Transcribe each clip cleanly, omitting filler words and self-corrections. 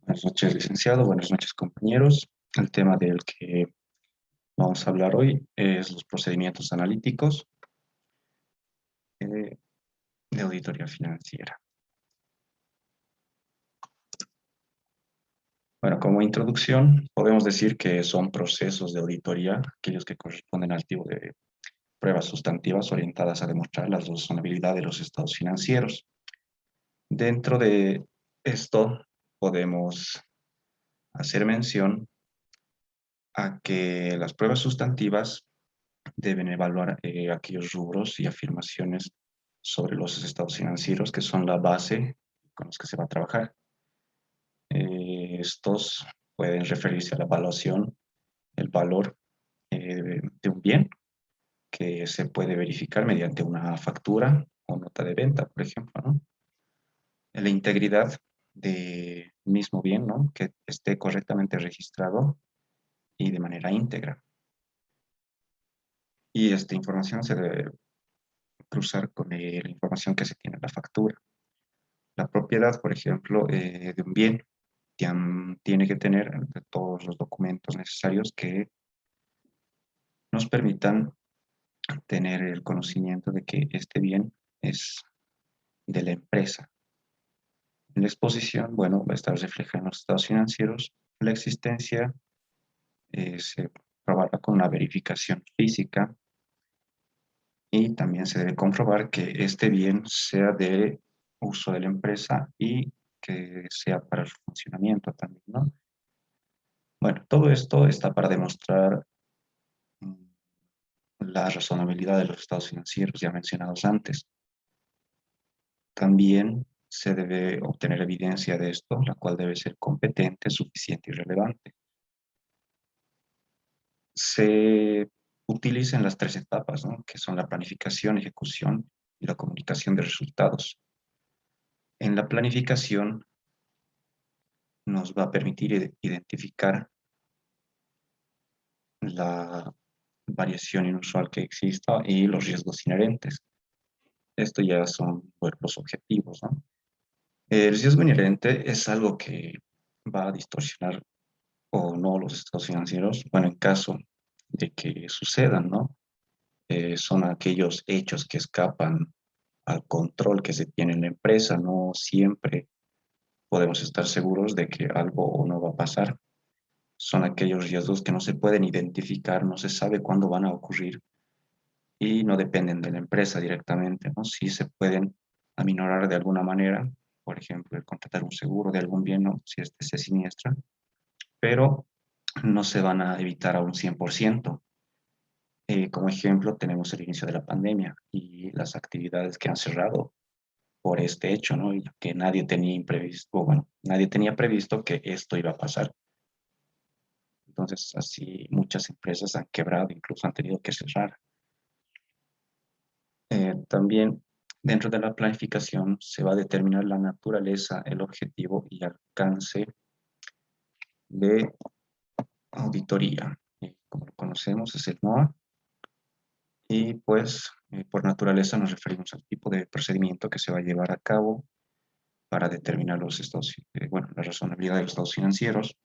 Buenas noches, licenciado. Buenas noches, compañeros. El tema del que vamos a hablar hoy es los procedimientos analíticos de auditoría financiera. Bueno, como introducción, podemos decir que son procesos de auditoría, aquellos que corresponden al tipo de pruebas sustantivas orientadas a demostrar la razonabilidad de los estados financieros. Dentro de esto, podemos hacer mención a que las pruebas sustantivas deben evaluar aquellos rubros y afirmaciones sobre los estados financieros que son la base con los que se va a trabajar. Estos pueden referirse a la evaluación, el valor de un bien que se puede verificar mediante una factura o nota de venta, por ejemplo, ¿no? La integridad del mismo bien, ¿no? Que esté correctamente registrado y de manera íntegra. Y esta información se debe cruzar con la información que se tiene en la factura. La propiedad, por ejemplo, de un bien tiene que tener todos los documentos necesarios que nos permitan tener el conocimiento de que este bien es de la empresa. En la exposición, bueno, va a estar reflejada en los estados financieros. La existencia se probará con una verificación física y también se debe comprobar que este bien sea de uso de la empresa y que sea para el funcionamiento también, ¿no? Bueno, todo esto está para demostrar la razonabilidad de los estados financieros ya mencionados antes. También se debe obtener evidencia de esto, la cual debe ser competente, suficiente y relevante. Se utilizan las tres etapas, ¿no? Que son la planificación, ejecución y la comunicación de resultados. En la planificación nos va a permitir identificar la variación inusual que exista y los riesgos inherentes. Esto ya son los objetivos, ¿no? El riesgo inherente es algo que va a distorsionar o no los estados financieros, bueno, en caso de que sucedan, ¿no? Son aquellos hechos que escapan al control que se tiene en la empresa, no siempre podemos estar seguros de que algo o no va a pasar. Son aquellos riesgos que no se pueden identificar, no se sabe cuándo van a ocurrir y no dependen de la empresa directamente, ¿no? Sí se pueden aminorar de alguna manera, por ejemplo, el contratar un seguro de algún bien, ¿no? Si este se siniestra, pero no se van a evitar a un 100%. Como ejemplo, tenemos el inicio de la pandemia y las actividades que han cerrado por este hecho, ¿no? Y que nadie tenía imprevisto, bueno, nadie tenía previsto que esto iba a pasar. Entonces, así muchas empresas han quebrado, incluso han tenido que cerrar. También dentro de la planificación se va a determinar la naturaleza, el objetivo y alcance de auditoría. Como lo conocemos, es el NOA. Y pues, por naturaleza nos referimos al tipo de procedimiento que se va a llevar a cabo para determinar los estados, bueno, la razonabilidad de los estados financieros.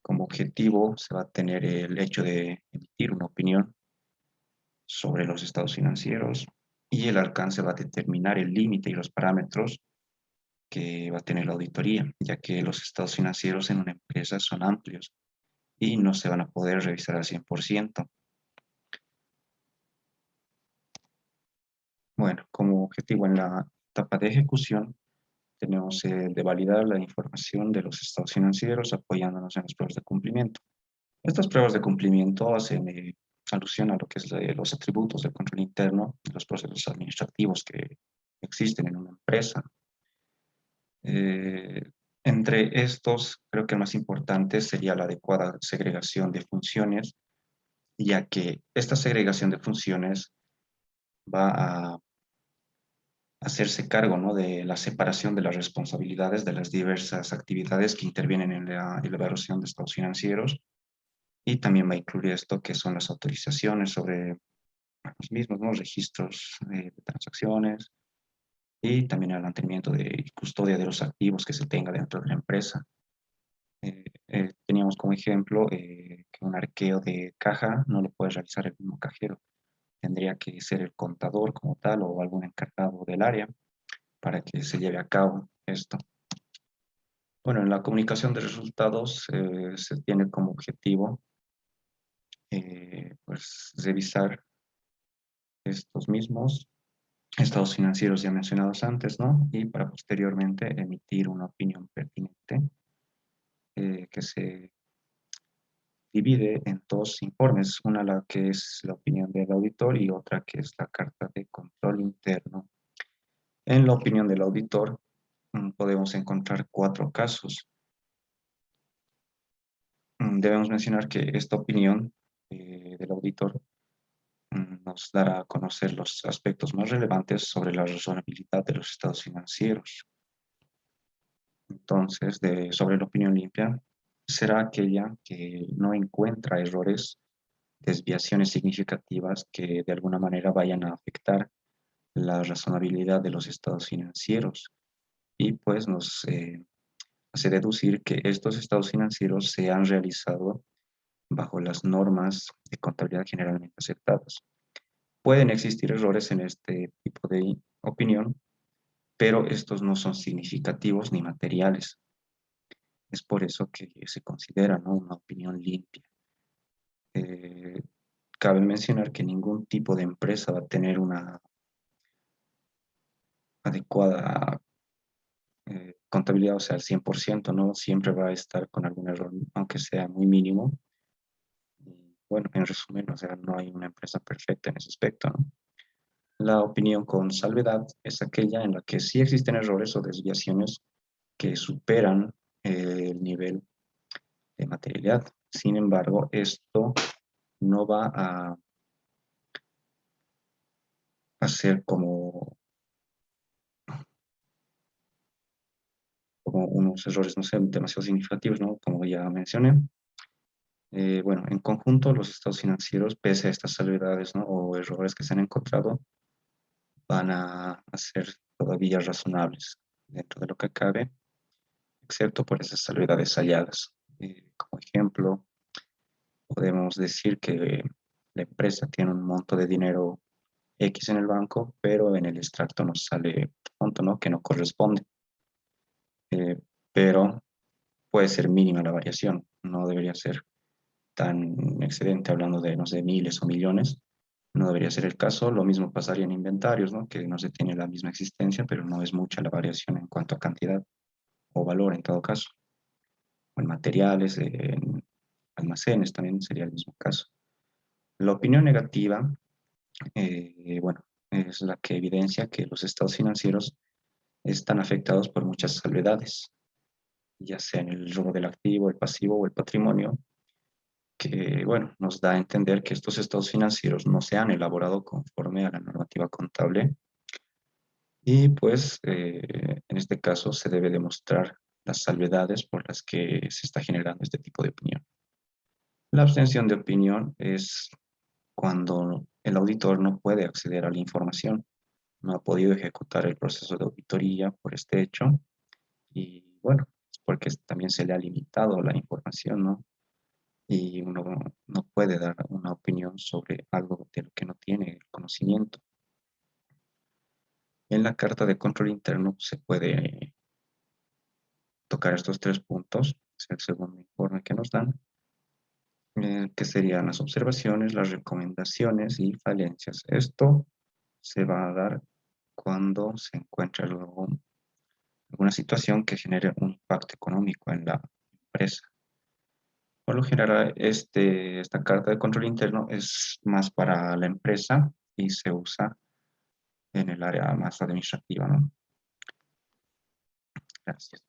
Como objetivo se va a tener el hecho de emitir una opinión sobre los estados financieros y el alcance va a determinar el límite y los parámetros que va a tener la auditoría, ya que los estados financieros en una empresa son amplios y no se van a poder revisar al 100%. Bueno, como objetivo en la etapa de ejecución, tenemos el de validar la información de los estados financieros apoyándonos en las pruebas de cumplimiento. Estas pruebas de cumplimiento hacen alusión a lo que es los atributos del control interno y los procesos administrativos que existen en una empresa. Eh, Entre estos, creo que el más importante sería la adecuada segregación de funciones, ya que esta segregación de funciones va a hacerse cargo, ¿no? De la separación de las responsabilidades de las diversas actividades que intervienen en la elaboración de estados financieros Y también va a incluir esto que son las autorizaciones sobre los mismos, ¿no? Registros de transacciones y también el mantenimiento de custodia de los activos que se tenga dentro de la empresa. Teníamos como ejemplo que un arqueo de caja no lo puede realizar el mismo cajero. Tendría que ser el contador como tal o algún encargado del área para que se lleve a cabo esto. Bueno, en la comunicación de resultados se tiene como objetivo pues revisar estos mismos estados financieros ya mencionados antes, ¿no? Y para posteriormente emitir una opinión pertinente que se divide en dos informes, una la que es la opinión del auditor y otra que es la carta de control interno. En la opinión del auditor podemos encontrar 4 casos. Debemos mencionar que esta opinión del auditor nos dará a conocer los aspectos más relevantes sobre la razonabilidad de los estados financieros. Entonces, sobre la opinión limpia, será aquella que no encuentra errores, desviaciones significativas que de alguna manera vayan a afectar la razonabilidad de los estados financieros y pues nos hace deducir que estos estados financieros se han realizado bajo las normas de contabilidad generalmente aceptadas. Pueden existir errores en este tipo de opinión, pero estos no son significativos ni materiales. Es por eso que se considera, ¿no?, una opinión limpia. Eh, Cabe mencionar que ningún tipo de empresa va a tener una adecuada contabilidad, o sea, al 100%, ¿no? Siempre va a estar con algún error, aunque sea muy mínimo. Y bueno, en resumen, o sea, no hay una empresa perfecta en ese aspecto, ¿no? La opinión con salvedad es aquella en la que sí existen errores o desviaciones que superan el nivel de materialidad. Sin embargo, esto no va a ser como unos errores, no sé, demasiado significativos, ¿no? Como ya mencioné. Bueno, en conjunto, los estados financieros, pese a estas salvedades, ¿no?, o errores que se han encontrado, van a ser todavía razonables dentro de lo que cabe, excepto por esas salvedades halladas. Como ejemplo, podemos decir que la empresa tiene un monto de dinero X en el banco, pero en el extracto nos sale un monto, ¿no?, que no corresponde. Pero puede ser mínima la variación, no debería ser tan excedente, hablando de, no sé, miles o millones, no debería ser el caso. Lo mismo pasaría en inventarios, ¿no?, que no se tiene la misma existencia, pero no es mucha la variación en cuanto a cantidad o valor en todo caso. O en materiales, en almacenes también sería el mismo caso. La opinión negativa, bueno, es la que evidencia que los estados financieros están afectados por muchas salvedades, ya sea en el robo del activo, el pasivo o el patrimonio, que, bueno, nos da a entender que estos estados financieros no se han elaborado conforme a la normativa contable y, pues, en este caso se debe demostrar las salvedades por las que se está generando este tipo de opinión. La abstención de opinión es cuando el auditor no puede acceder a la información, no ha podido ejecutar el proceso de auditoría por este hecho y, bueno, es porque también se le ha limitado la información, ¿no? Y uno no puede dar una opinión sobre algo de lo que no tiene conocimiento. En la carta de control interno se puede tocar estos 3 puntos, es el segundo informe que nos dan, que serían las observaciones, las recomendaciones y falencias. Esto se va a dar cuando se encuentra alguna situación que genere un impacto económico en la empresa. Por lo general, esta carta de control interno es más para la empresa y se usa en el área más administrativa, ¿no? Gracias.